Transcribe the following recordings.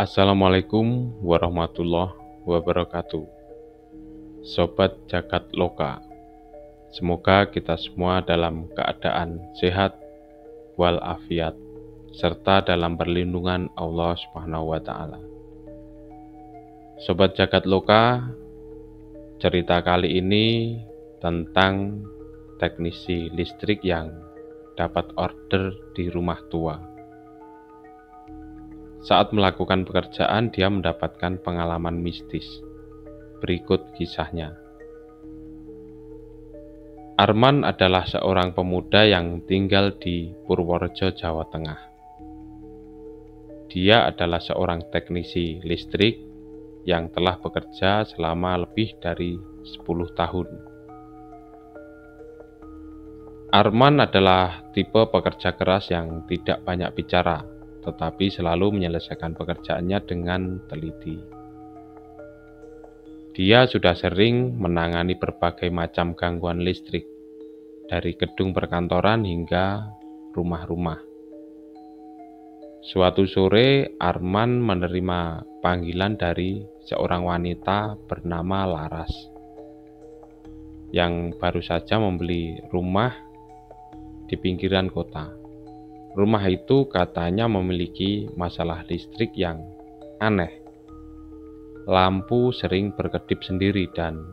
Assalamualaikum warahmatullahi wabarakatuh. Sobat Jagat Loka, semoga kita semua dalam keadaan sehat walafiat serta dalam perlindungan Allah Subhanahu wa Ta'ala. Sobat Jagat Loka, cerita kali ini tentang teknisi listrik yang dapat order di rumah tua. Saat melakukan pekerjaan, dia mendapatkan pengalaman mistis. Berikut kisahnya. Arman adalah seorang pemuda yang tinggal di Purworejo, Jawa Tengah. Dia adalah seorang teknisi listrik yang telah bekerja selama lebih dari 10 tahun. Arman adalah tipe pekerja keras yang tidak banyak bicara, tetapi selalu menyelesaikan pekerjaannya dengan teliti. Dia sudah sering menangani berbagai macam gangguan listrik, dari gedung perkantoran hingga rumah-rumah. Suatu sore, Arman menerima panggilan dari seorang wanita bernama Laras, yang baru saja membeli rumah di pinggiran kota. Rumah itu katanya memiliki masalah listrik yang aneh. Lampu sering berkedip sendiri dan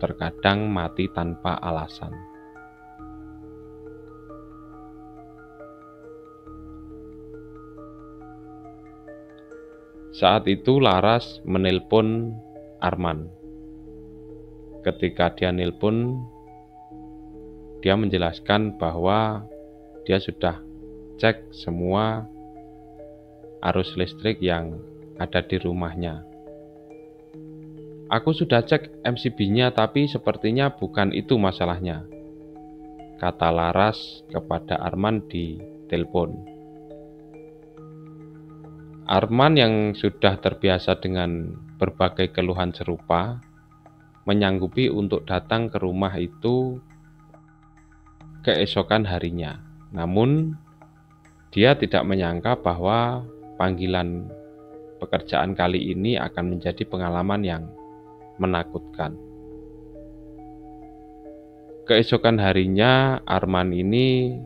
terkadang mati tanpa alasan. Saat itu Laras menelpon Arman. Ketika dia nelpon, dia menjelaskan bahwa dia sudah cek semua arus listrik yang ada di rumahnya. Aku sudah cek MCB-nya, tapi sepertinya bukan itu masalahnya, kata Laras kepada Arman di telepon. Arman yang sudah terbiasa dengan berbagai keluhan serupa menyanggupi untuk datang ke rumah itu keesokan harinya. Namun dia tidak menyangka bahwa panggilan pekerjaan kali ini akan menjadi pengalaman yang menakutkan. Keesokan harinya, Arman ini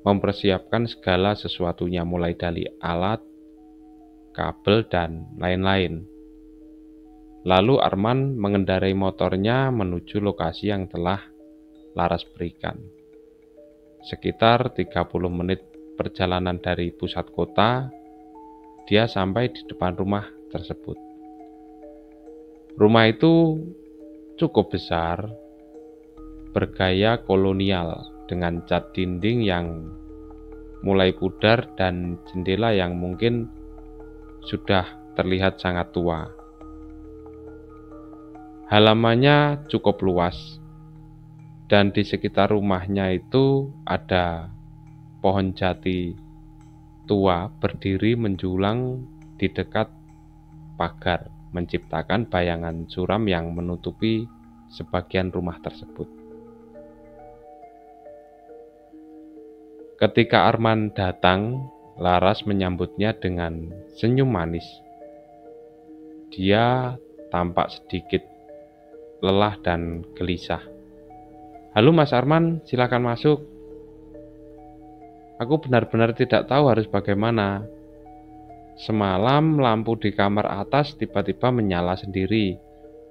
mempersiapkan segala sesuatunya, mulai dari alat, kabel, dan lain-lain. Lalu Arman mengendarai motornya menuju lokasi yang telah Laras berikan. Sekitar 30 menit perjalanan dari pusat kota, dia sampai di depan rumah tersebut. Rumah itu cukup besar, bergaya kolonial dengan cat dinding yang mulai pudar dan jendela yang mungkin sudah terlihat sangat tua. Halamannya cukup luas, dan di sekitar rumahnya itu ada pohon jati tua berdiri menjulang di dekat pagar, menciptakan bayangan suram yang menutupi sebagian rumah tersebut. Ketika Arman datang, Laras menyambutnya dengan senyum manis. Dia tampak sedikit lelah dan gelisah. "Halo Mas Arman, silakan masuk. Aku benar-benar tidak tahu harus bagaimana. Semalam lampu di kamar atas tiba-tiba menyala sendiri,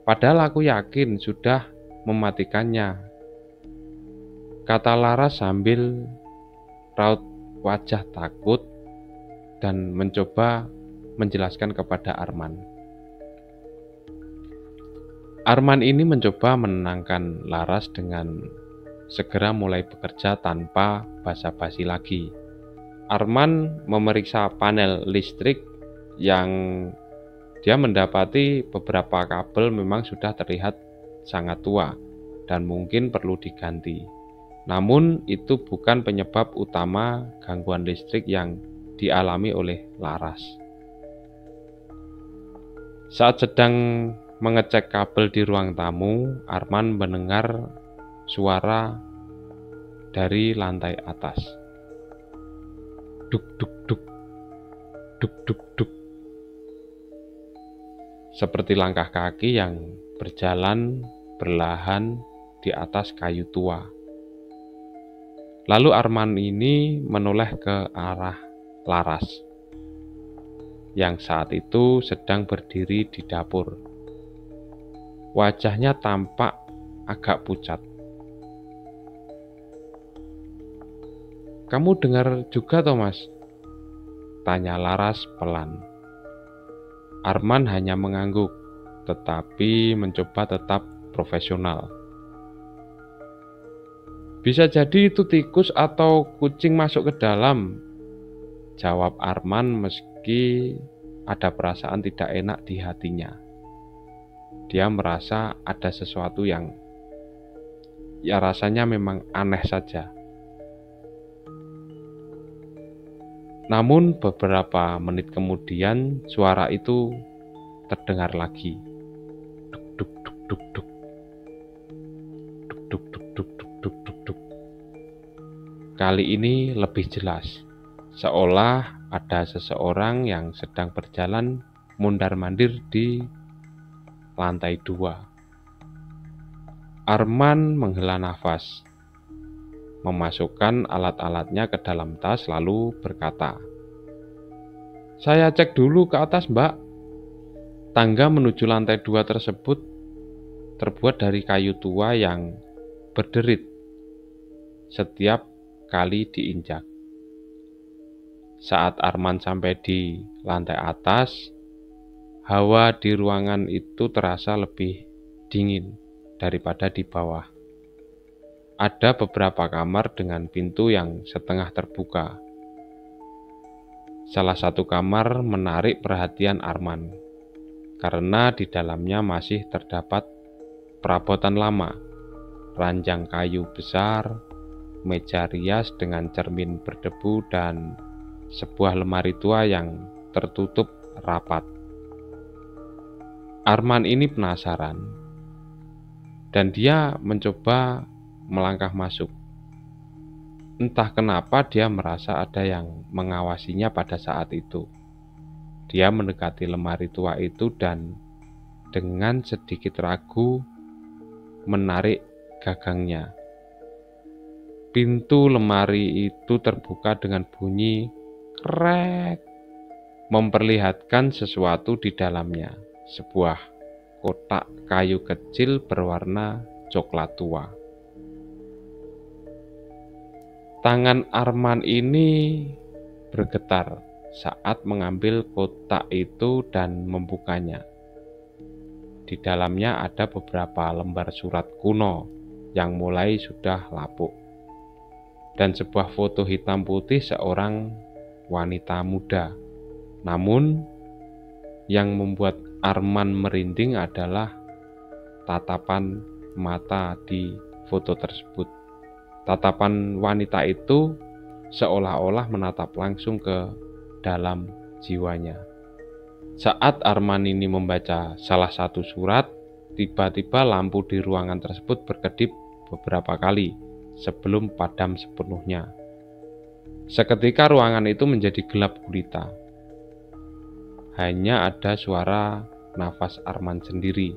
padahal aku yakin sudah mematikannya," kata Laras sambil raut wajah takut dan mencoba menjelaskan kepada Arman. Arman ini mencoba menenangkan Laras dengan segera mulai bekerja tanpa basa-basi lagi. Arman memeriksa panel listrik yang dia mendapati beberapa kabel memang sudah terlihat sangat tua dan mungkin perlu diganti. Namun itu bukan penyebab utama gangguan listrik yang dialami oleh Laras. Saat sedang mengecek kabel di ruang tamu, Arman mendengar suara dari lantai atas. Duk duk duk. duk duk duk. Seperti langkah kaki yang berjalan perlahan di atas kayu tua. Lalu Arman ini menoleh ke arah Laras yang saat itu sedang berdiri di dapur. Wajahnya tampak agak pucat. "Kamu dengar juga, Thomas?" tanya Laras pelan. Arman hanya mengangguk, tetapi mencoba tetap profesional. "Bisa jadi itu tikus atau kucing masuk ke dalam," jawab Arman meski ada perasaan tidak enak di hatinya. Dia merasa ada sesuatu yang rasanya memang aneh saja. Namun beberapa menit kemudian suara itu terdengar lagi. Duk duk duk duk. Duk duk duk duk duk duk duk. Kali ini lebih jelas, seolah ada seseorang yang sedang berjalan mondar-mandir di lantai 2. Arman menghela nafas, memasukkan alat-alatnya ke dalam tas lalu berkata, "Saya cek dulu ke atas, Mbak." Tangga menuju lantai 2 tersebut terbuat dari kayu tua yang berderit setiap kali diinjak. Saat Arman sampai di lantai atas, hawa di ruangan itu terasa lebih dingin daripada di bawah. Ada beberapa kamar dengan pintu yang setengah terbuka. Salah satu kamar menarik perhatian Arman, karena di dalamnya masih terdapat perabotan lama, ranjang kayu besar, meja rias dengan cermin berdebu, dan sebuah lemari tua yang tertutup rapat. Arman ini penasaran, dan dia mencoba melangkah masuk. Entah kenapa dia merasa ada yang mengawasinya pada saat itu. Dia mendekati lemari tua itu dan dengan sedikit ragu menarik gagangnya. Pintu lemari itu terbuka dengan bunyi krek, memperlihatkan sesuatu di dalamnya. Sebuah kotak kayu kecil berwarna coklat tua. Tangan Arman ini bergetar saat mengambil kotak itu dan membukanya. Di dalamnya ada beberapa lembar surat kuno yang mulai sudah lapuk, dan sebuah foto hitam putih seorang wanita muda. Namun, yang membuat Arman merinding adalah tatapan mata di foto tersebut. Tatapan wanita itu seolah-olah menatap langsung ke dalam jiwanya. Saat Arman ini membaca salah satu surat, tiba-tiba lampu di ruangan tersebut berkedip beberapa kali sebelum padam sepenuhnya. Seketika ruangan itu menjadi gelap gulita. Hanya ada suara nafas Arman sendiri.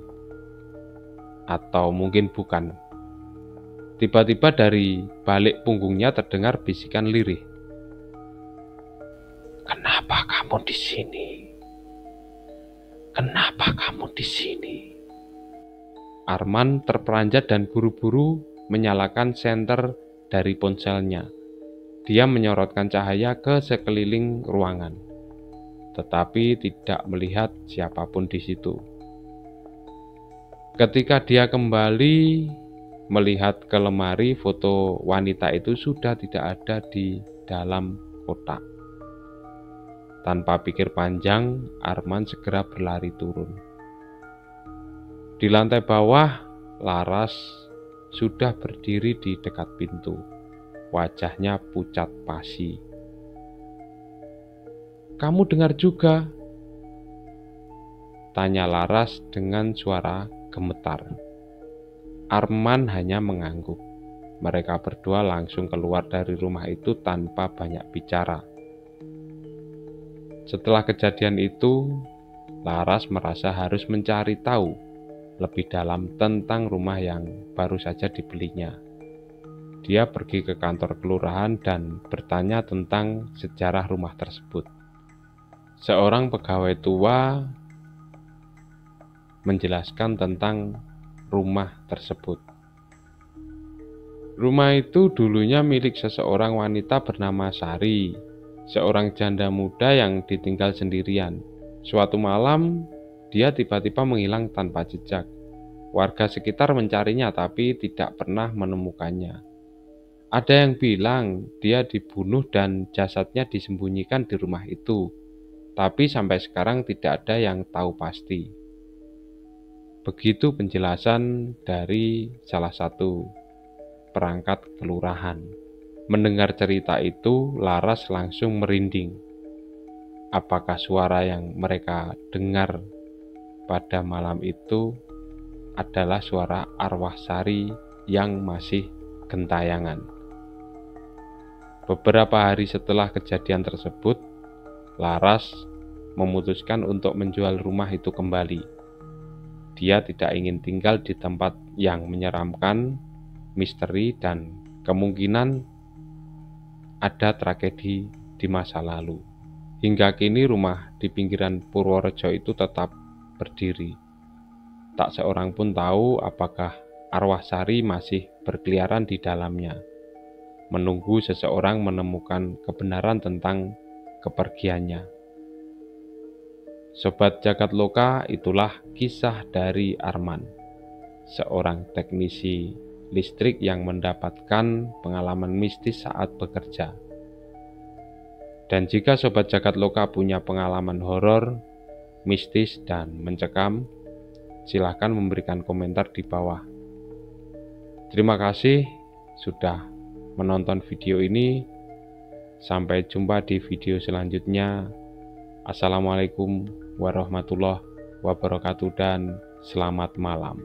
Atau mungkin bukan. Tiba-tiba dari balik punggungnya terdengar bisikan lirih. "Kenapa kamu di sini? Kenapa kamu di sini?" Arman terperanjat dan buru-buru menyalakan senter dari ponselnya. Dia menyorotkan cahaya ke sekeliling ruangan, tetapi tidak melihat siapapun di situ. Ketika dia kembali melihat ke lemari, foto wanita itu sudah tidak ada di dalam kotak. Tanpa pikir panjang, Arman segera berlari turun. Di lantai bawah, Laras sudah berdiri di dekat pintu. Wajahnya pucat pasi. "Kamu dengar juga?" tanya Laras dengan suara gemetar. Arman hanya mengangguk. Mereka berdua langsung keluar dari rumah itu tanpa banyak bicara. Setelah kejadian itu, Laras merasa harus mencari tahu lebih dalam tentang rumah yang baru saja dibelinya. Dia pergi ke kantor kelurahan dan bertanya tentang sejarah rumah tersebut. Seorang pegawai tua menjelaskan tentang rumah tersebut. Rumah itu dulunya milik seseorang wanita bernama Sari, seorang janda muda yang ditinggal sendirian. Suatu malam, dia tiba-tiba menghilang tanpa jejak. Warga sekitar mencarinya tapi tidak pernah menemukannya. Ada yang bilang dia dibunuh dan jasadnya disembunyikan di rumah itu, tapi sampai sekarang tidak ada yang tahu pasti. Begitu penjelasan dari salah satu perangkat kelurahan. Mendengar cerita itu, Laras langsung merinding. Apakah suara yang mereka dengar pada malam itu adalah suara arwah Sari yang masih gentayangan? Beberapa hari setelah kejadian tersebut, Laras memutuskan untuk menjual rumah itu kembali. Dia tidak ingin tinggal di tempat yang menyeramkan, misteri, dan kemungkinan ada tragedi di masa lalu. Hingga kini rumah di pinggiran Purworejo itu tetap berdiri. Tak seorang pun tahu apakah arwah Sari masih berkeliaran di dalamnya, menunggu seseorang menemukan kebenaran tentang kepergiannya. Sobat Jagat Loka, itulah kisah dari Arman, seorang teknisi listrik yang mendapatkan pengalaman mistis saat bekerja. Dan jika Sobat Jagat Loka punya pengalaman horor, mistis, dan mencekam, silahkan memberikan komentar di bawah. Terima kasih sudah menonton video ini. Sampai jumpa di video selanjutnya. Assalamualaikum warahmatullahi wabarakatuh dan selamat malam.